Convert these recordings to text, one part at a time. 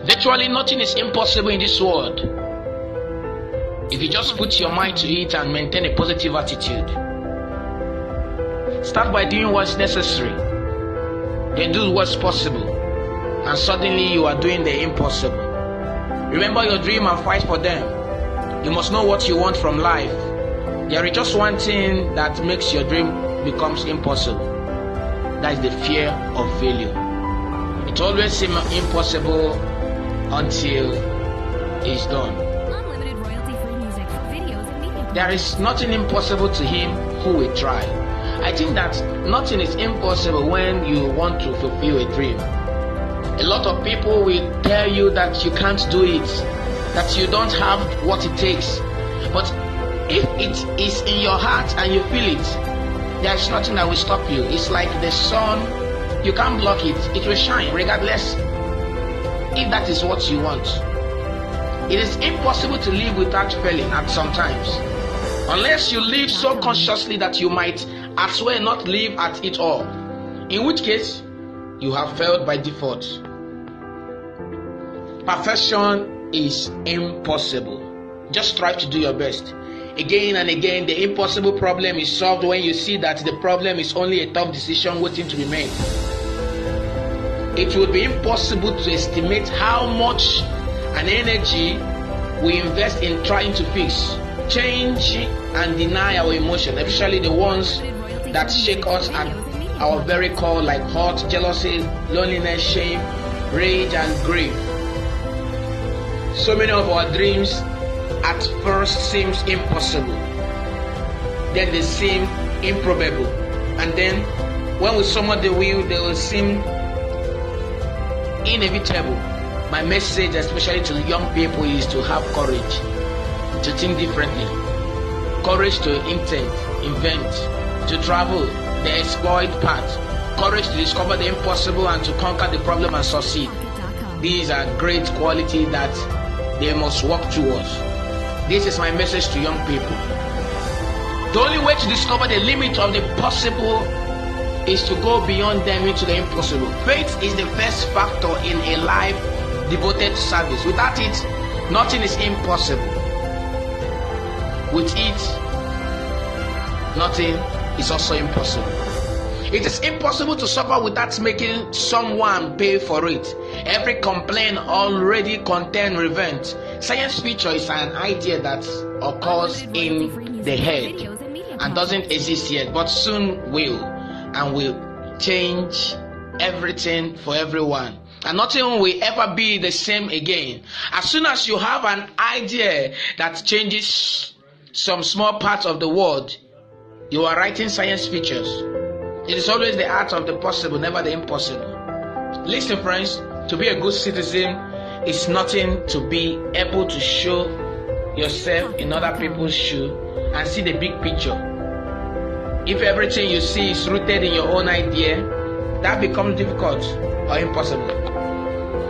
Virtually nothing is impossible in this world if you just put your mind to it and maintain a positive attitude. Start by doing what's necessary, then do what's possible, and suddenly you are doing the impossible. Remember your dream and fight for them. You must know what you want from life. There is just one thing that makes your dream becomes impossible. That is the fear of failure. It always seems impossible until it's done. Unlimited royalty-free music for videos and media. There is nothing impossible to him who will try. I think that nothing is impossible when you want to fulfill a dream. A lot of people will tell you that you can't do it, that you don't have what it takes. But if it is in your heart and you feel it, there is nothing that will stop you. It's like the sun, you can't block it. It will shine regardless if that is what you want. It is impossible to live without failing at some times. Unless you live so consciously that you might as well not live at it all. In which case, you have failed by default. Perfection is impossible. Just strive to do your best. Again and again, the impossible problem is solved when you see that the problem is only a tough decision waiting to be made. It would be impossible to estimate how much an energy we invest in trying to fix, change, and deny our emotions, especially the ones that shake us at our very core, like hurt, jealousy, loneliness, shame, rage, and grief. So many of our dreams at first seems impossible, then they seem improbable, and then when we summon the wheel, they will seem inevitable. My message, especially to young people, is to have courage to think differently, courage to invent, to travel the exploit path, courage to discover the impossible and to conquer the problem and succeed. These are great qualities that they must work towards. This is my message to young people. The only way to discover the limit of the possible is to go beyond them into the impossible. Faith is the first factor in a life devoted to service. Without it, nothing is impossible. With it, nothing is also impossible. It is impossible to suffer without making someone pay for it. Every complaint already contains revenge. Science fiction is an idea that occurs in the head and doesn't exist yet, but soon will, and will change everything for everyone. And nothing will ever be the same again. As soon as you have an idea that changes some small part of the world, you are writing science fictions. It is always the art of the possible, never the impossible. Listen, friends, to be a good citizen is nothing to be able to show yourself in other people's shoes and see the big picture. If everything you see is rooted in your own idea, that becomes difficult or impossible.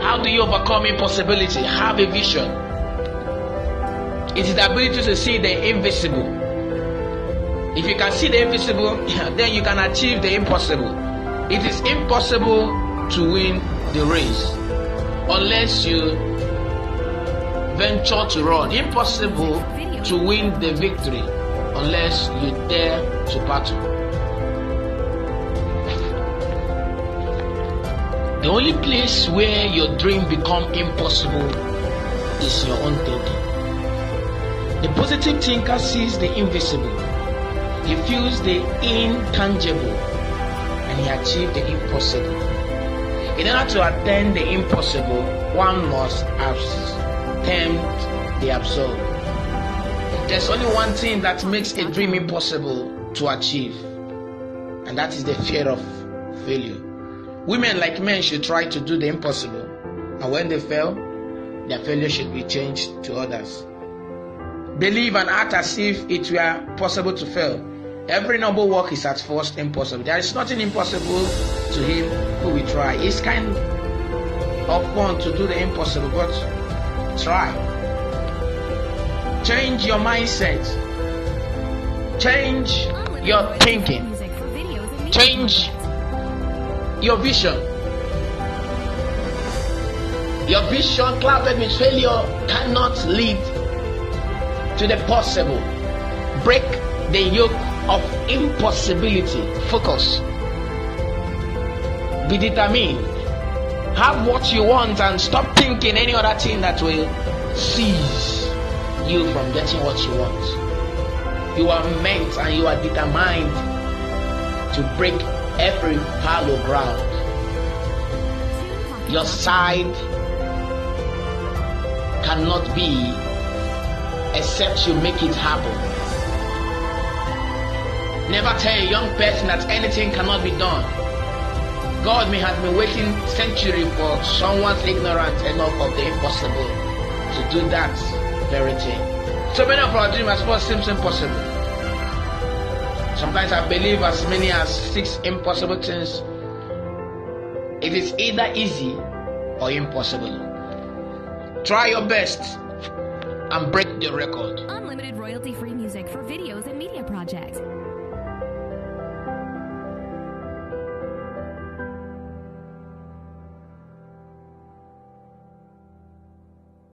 How do you overcome impossibility? Have a vision. It is the ability to see the invisible. If you can see the invisible, then you can achieve the impossible. It is impossible to win the race unless you venture to run. Impossible to win the victory unless you dare to battle. The only place where your dream becomes impossible is your own thinking. The positive thinker sees the invisible. He feels the intangible and he achieves the impossible. In order to attain the impossible, one must attempt the absurd. There's only one thing that makes a dream impossible to achieve, and that is the fear of failure. Women like men should try to do the impossible, and when they fail, their failure should be changed to others. Believe and act as if it were possible to fail. Every noble work is at first impossible. There is nothing impossible to him who will try. It's kind of fun to do the impossible, but try. Change your mindset. Change your thinking. Change your vision. Your vision clouded with failure cannot lead to the possible. Break the yoke of impossibility. Focus. Be determined. Have what you want and stop thinking any other thing that will seize you from getting what you want. You are meant and you are determined to break every fallow ground. Your side cannot be except you make it happen. Never tell a young person that anything cannot be done. God may have been waiting centuries for someone's ignorance enough of the impossible to do that very thing. So many of our dreams, I suppose, seems impossible. Sometimes I believe as many as 6 impossible things. It is either easy or impossible. Try your best and break the record. Unlimited royalty-free music for videos and media projects.